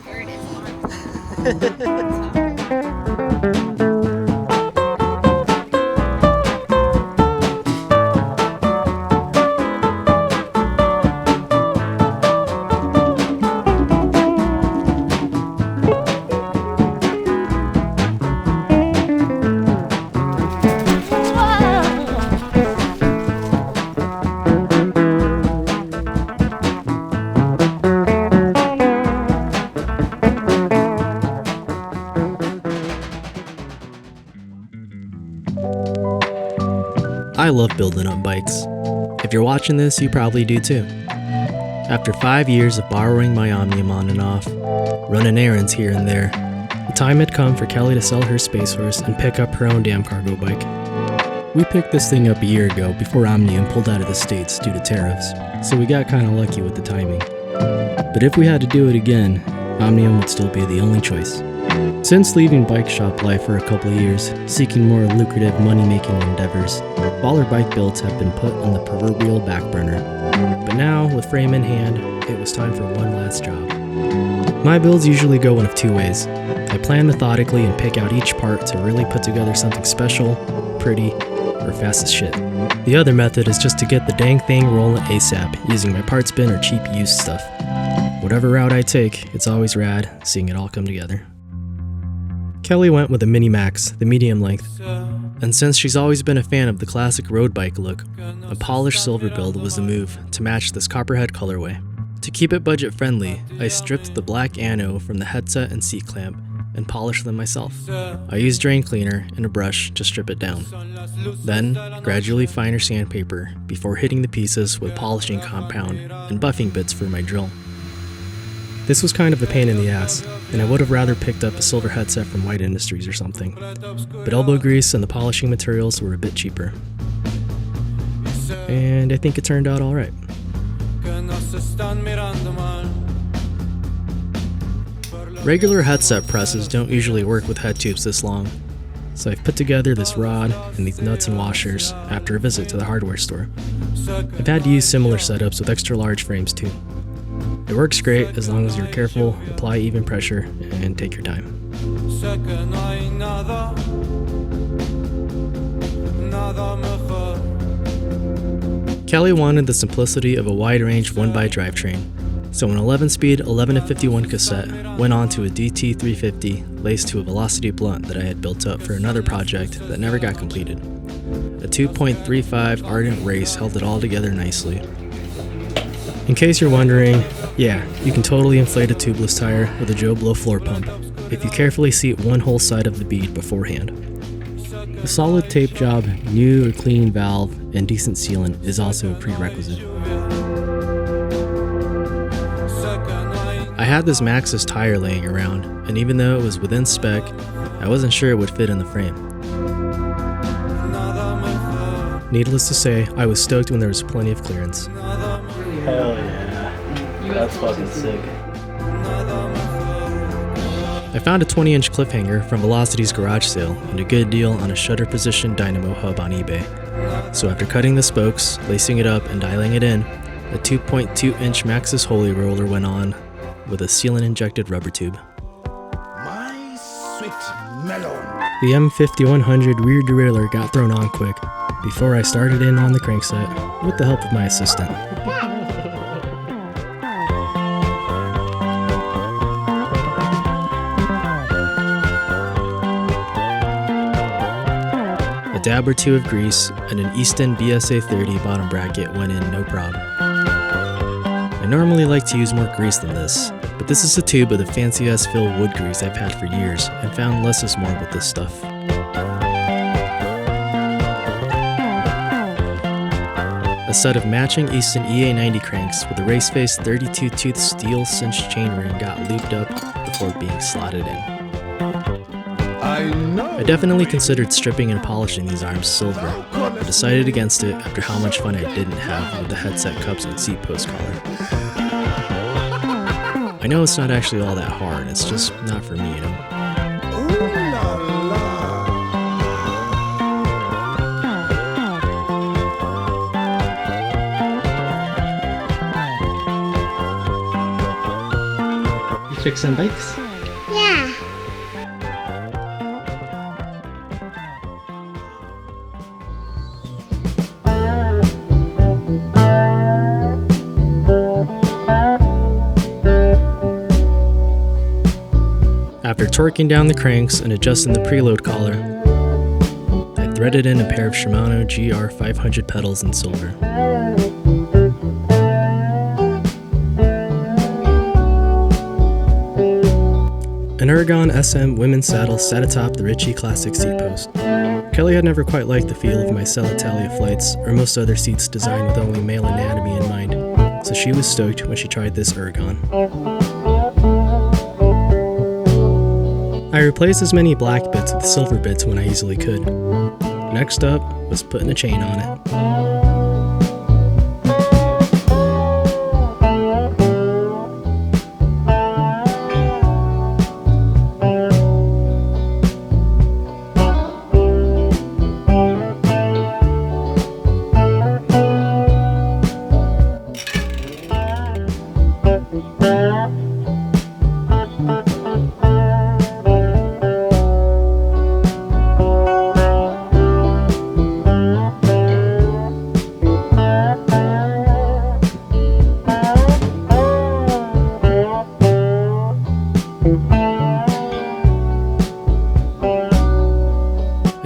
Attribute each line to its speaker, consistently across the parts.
Speaker 1: skirt is on.
Speaker 2: I love building up bikes. If you're watching this, you probably do too. After 5 years of borrowing my Omnium on and off, running errands here and there, the time had come for Kelly to sell her Space Horse and pick up her own damn cargo bike. We picked this thing up a year ago before Omnium pulled out of the States due to tariffs, so we got kinda lucky with the timing. But if we had to do it again, Omnium would still be the only choice. Since leaving bike shop life for a couple of years, seeking more lucrative money-making endeavors, all our bike builds have been put on the proverbial back burner. But now, with frame in hand, it was time for one last job. My builds usually go one of two ways. I plan methodically and pick out each part to really put together something special, pretty, or fast as shit. The other method is just to get the dang thing rolling ASAP using my parts bin or cheap used stuff. Whatever route I take, it's always rad seeing it all come together. Kelly went with a Mini Max, the medium length, and since she's always been a fan of the classic road bike look, a polished silver build was the move to match this copperhead colorway. To keep it budget friendly, I stripped the black anno from the headset and seat clamp and polished them myself. I used drain cleaner and a brush to strip it down. Then, gradually finer sandpaper before hitting the pieces with polishing compound and buffing bits for my drill. This was kind of a pain in the ass, and I would have rather picked up a silver headset from White Industries or something, but elbow grease and the polishing materials were a bit cheaper. And I think it turned out alright. Regular headset presses don't usually work with head tubes this long, so I've put together this rod and these nuts and washers after a visit to the hardware store. I've had to use similar setups with extra large frames too. It works great as long as you're careful, apply even pressure, and take your time. Kelly wanted the simplicity of a wide-range 1x drivetrain, so an 11-speed 11-51 cassette went onto a DT350 laced to a velocity blunt that I had built up for another project that never got completed. A 2.35 Ardent race held it all together nicely. In case you're wondering, yeah, you can totally inflate a tubeless tire with a Joe Blow floor pump if you carefully seat one whole side of the bead beforehand. A solid tape job, new or clean valve, and decent sealant is also a prerequisite. I had this Maxxis tire laying around, and even though it was within spec, I wasn't sure it would fit in the frame. Needless to say, I was stoked when there was plenty of clearance.
Speaker 3: Hell yeah. That's fucking sick.
Speaker 2: I found a 20-inch cliffhanger from Velocity's garage sale and a good deal on a shutter position dynamo hub on eBay. So after cutting the spokes, lacing it up, and dialing it in, a 2.2-inch Maxxis Holy Roller went on with a sealant-injected rubber tube.
Speaker 4: My sweet melon.
Speaker 2: The M5100 rear derailleur got thrown on quick before I started in on the crankset with the help of my assistant. A dab or two of grease and an Easton BSA 30 bottom bracket went in no problem. I normally like to use more grease than this, but this is a tube of the fancy-ass fill wood grease I've had for years and found less is more with this stuff. A set of matching Easton EA90 cranks with a race face 32-tooth steel cinched chainring got looped up before being slotted in. I definitely considered stripping and polishing these arms silver, but decided against it after how much fun I didn't have with the headset cups and seat post collar. I know it's not actually all that hard, it's just not for me, you know? fix some bikes?
Speaker 5: Yeah.
Speaker 2: After torquing down the cranks and adjusting the preload collar, I threaded in a pair of Shimano GR500 pedals in silver. An Ergon SM women's saddle sat atop the Ritchie Classic seat post. Kelly had never quite liked the feel of my Celitalia flights or most other seats designed with only male anatomy in mind, so she was stoked when she tried this Ergon. I replaced as many black bits with silver bits when I easily could. Next up was putting a chain on it.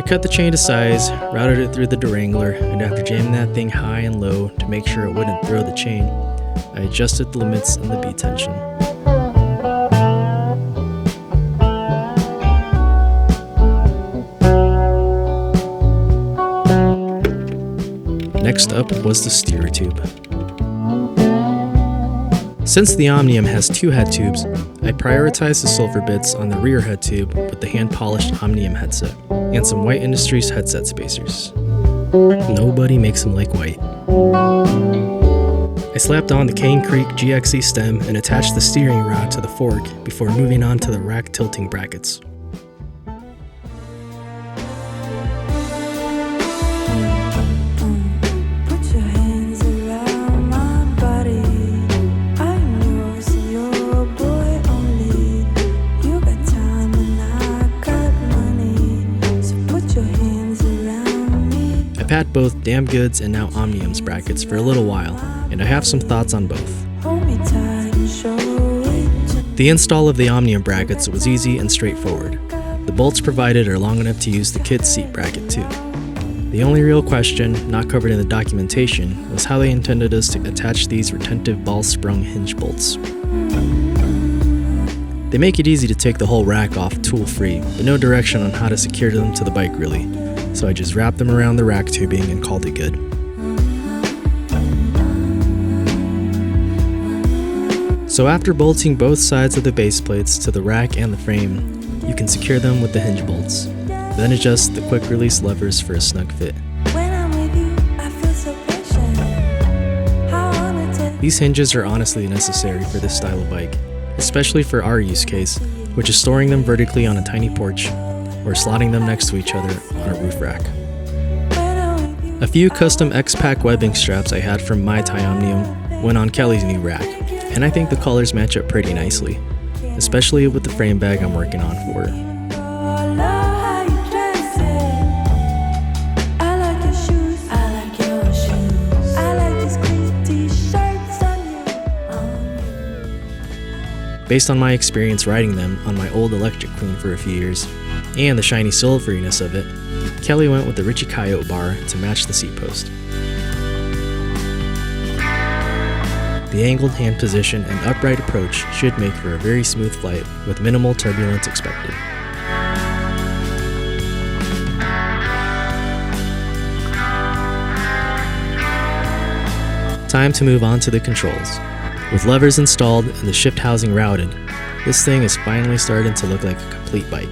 Speaker 2: Cut the chain to size, routed it through the derangler, and after jamming that thing high and low to make sure it wouldn't throw the chain, I adjusted the limits and the bead tension. Next up was the steer tube. Since the Omnium has two head tubes, I prioritized the silver bits on the rear head tube with the hand-polished Omnium headset, and some White Industries headset spacers. Nobody makes them like White. I slapped on the Cane Creek GXE stem and attached the steering rod to the fork before moving on to the rack tilting brackets. I've had both Damn Goods and now Omnium's brackets for a little while, and I have some thoughts on both. The install of the Omnium brackets was easy and straightforward. The bolts provided are long enough to use the kid's seat bracket too. The only real question, not covered in the documentation, was how they intended us to attach these retentive ball-sprung hinge bolts. They make it easy to take the whole rack off tool-free, but no direction on how to secure them to the bike really, so I just wrapped them around the rack tubing and called it good. So after bolting both sides of the base plates to the rack and the frame, you can secure them with the hinge bolts. Then adjust the quick release levers for a snug fit. These hinges are honestly necessary for this style of bike, especially for our use case, which is storing them vertically on a tiny porch or slotting them next to each other on a roof rack. A few custom X-Pack webbing straps I had from my Thai Omnium went on Kelly's new rack, and I think the colors match up pretty nicely, especially with the frame bag I'm working on for her. Based on my experience riding them on my old Electric Queen for a few years, and the shiny silveriness of it, Kelly went with the Ritchie Coyote bar to match the seat post. The angled hand position and upright approach should make for a very smooth flight with minimal turbulence expected. Time to move on to the controls. With levers installed and the shift housing routed, this thing is finally starting to look like a complete bike.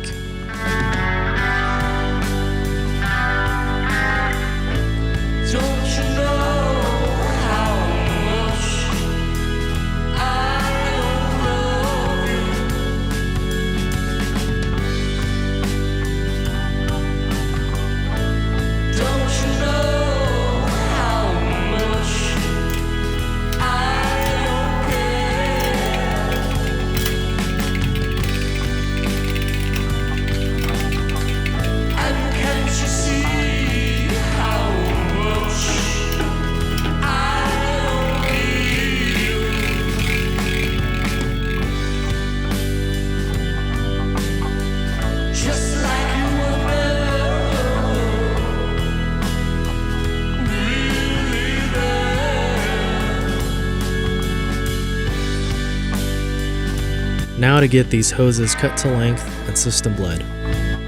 Speaker 2: Now to get these hoses cut to length and system bled.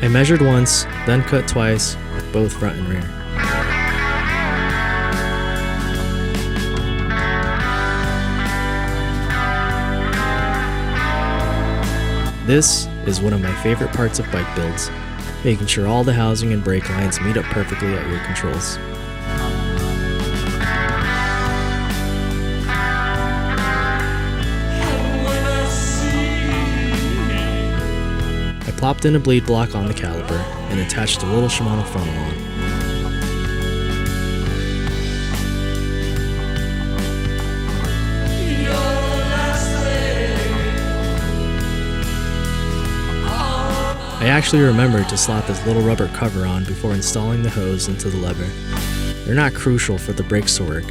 Speaker 2: I measured once, then cut twice, both front and rear. This is one of my favorite parts of bike builds, making sure all the housing and brake lines meet up perfectly at your controls. I plopped in a bleed block on the caliper and attached a little Shimano funnel on. I actually remembered to slap this little rubber cover on before installing the hose into the lever. They're not crucial for the brakes to work,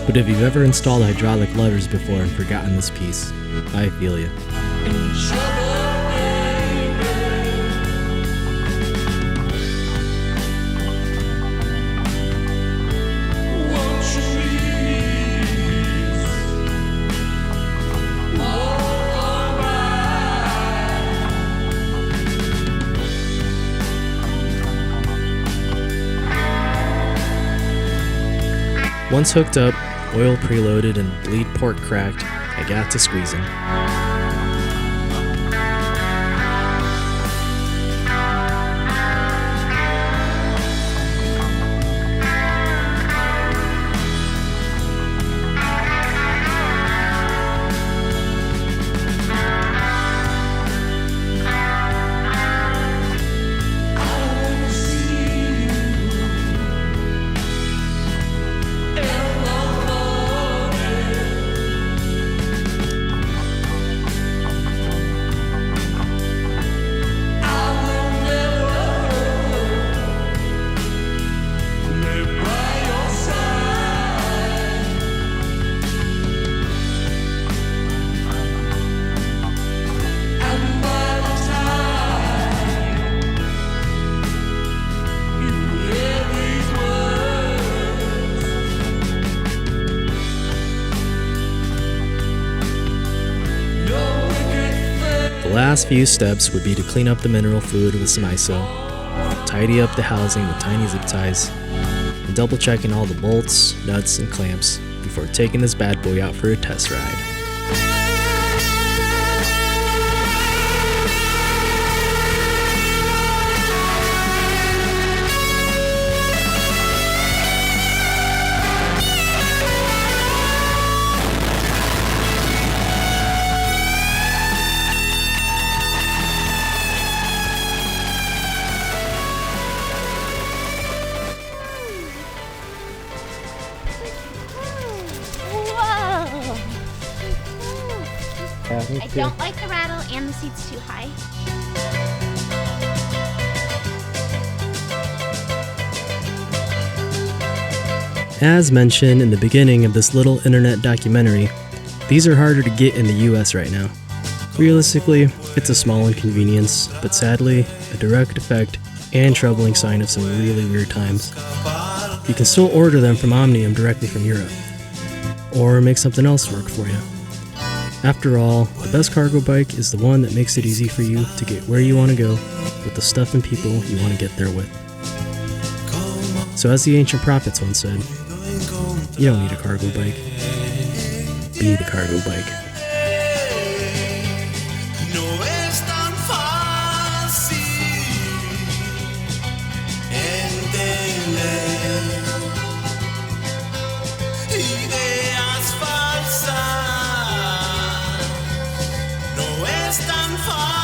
Speaker 2: but if you've ever installed hydraulic levers before and forgotten this piece, I feel you. Once hooked up, oil preloaded, and bleed port cracked, I got to squeezing. The last few steps would be to clean up the mineral fluid with some ISO, tidy up the housing with tiny zip ties, and double checking all the bolts, nuts, and clamps before taking this bad boy out for a test ride.
Speaker 1: I don't like the rattle and the seat's too high.
Speaker 2: As mentioned in the beginning of this little internet documentary, these are harder to get in the US right now. Realistically, it's a small inconvenience, but sadly, a direct effect and troubling sign of some really weird times. You can still order them from Omnium directly from Europe, or make something else work for you. After all, the best cargo bike is the one that makes it easy for you to get where you want to go with the stuff and people you want to get there with. So as the ancient prophets once said, you don't need a cargo bike. Be the cargo bike.
Speaker 5: No es tan fácil entender ideas falsas. No es tan fácil.